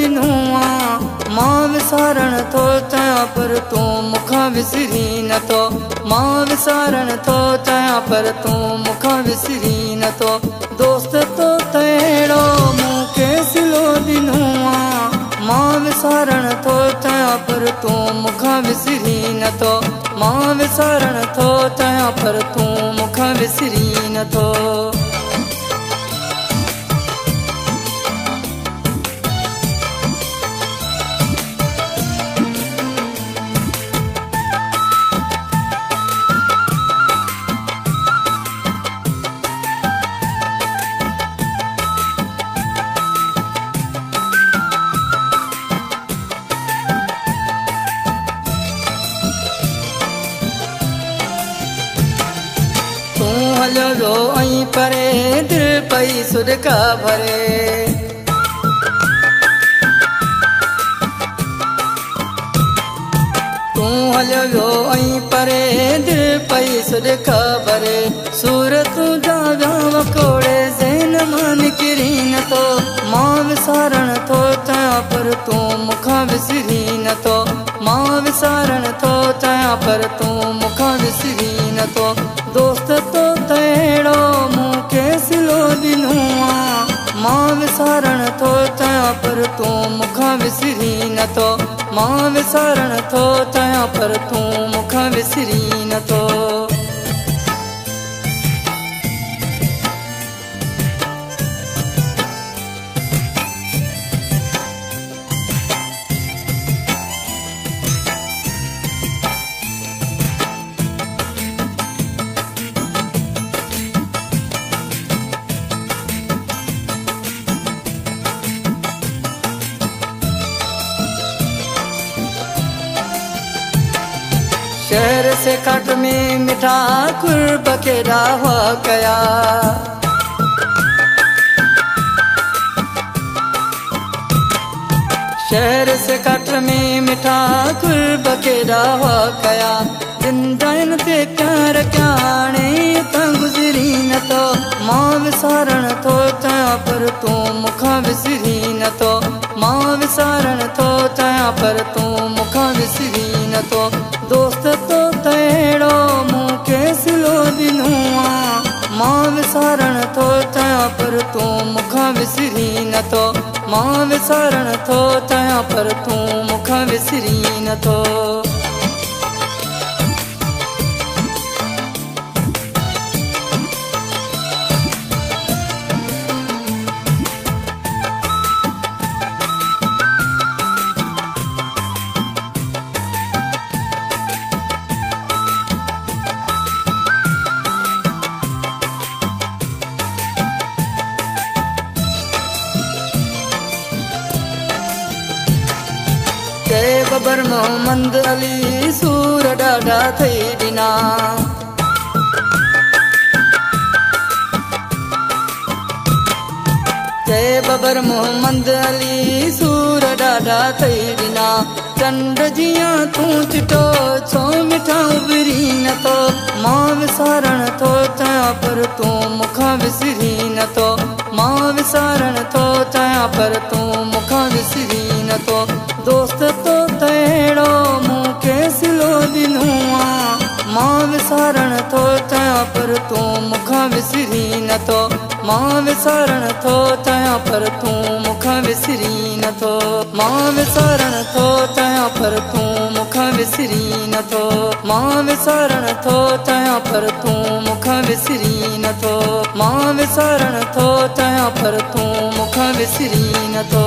ॾिनो आहे मां विसारण थो चाहियां पर तूं मूंखां विसरी नथो मां विसारण थो चाहियां पर तूं मूंखां विसरी नथो दोस्त तो तहिड़ो मूंखे सिलो ॾिनो आहे मां विसारण थो चाहियां पर तूं मूंखां विसरी नथो मां विसारण थो चाहियां पर तूं मूंखां विसरी नथो तूं हलियो वियो ऐं परे दिलि पई सुॾका भरे तूं हलियो वियो ऐं परे दिलि पई सुॾका भरे सूरतूं जा विया कोड़े ज़हन मां निकिरी नथो मां विसारण थो चाहियां पर तूं मूंखां विसरी नथो मां विसारण थो चाहियां पर तूं मूंखां विसरी नथो दोस्त तो तहिड़ो मूंखे सिलो ॾिनो आहे मां विसारण थो चाहियां पर तूं मूंखां विसरी नथो मां विसारण थो चाहियां पर तूं मूंखां विसरी नथो शहर से खट में मिठा कुर्ब के दावा कया शहर से खट में मिठा कुर्ब के दावा कया जिंदन ते प्यार कयाणे तां गुज़री नथो मां विसारण थो चाहियां पर तूं मूंखां विसरी नथो मां विसारण थो चाहियां पर तूं मूंखां विसरी नथो दोस्त तो तहिड़ो मूंखे सिलो ॾिनो आहे मां विसारण थो चाहियां पर तूं मूंखां विसरी नथो मां विसारण थो चाहियां पर तूं मूंखां विसरी नथो बबर मोहम्मद अली सूर ॾाढा थई ॾिना जय बबर मोहम्मद अली सूर ॾाढा थई ॾिना चंड जियां तूं चिटो छो मिठा उभरी नथो मां विसारण थो चाहियां पर तूं मूंखां विसरी नथो मां विसारण थो चाहियां पर तूं मूंखां विसरी नथो दोस्त तो तहिड़ो मूंखे सिलो ॾिनो आहे मां विसारण थो चाहियां पर तूं मूंखां विसरी नथो मां विसारण थो चाहियां पर तूं मूंखां विसरी नथो मां विसारण थो चाहियां पर तूं मूंखां विसरी नथो मां विसारण थो चाहियां पर तूं मूंखां विसरी नथो मां विसारण थो चाहियां पर तूं मूंखां विसरी नथो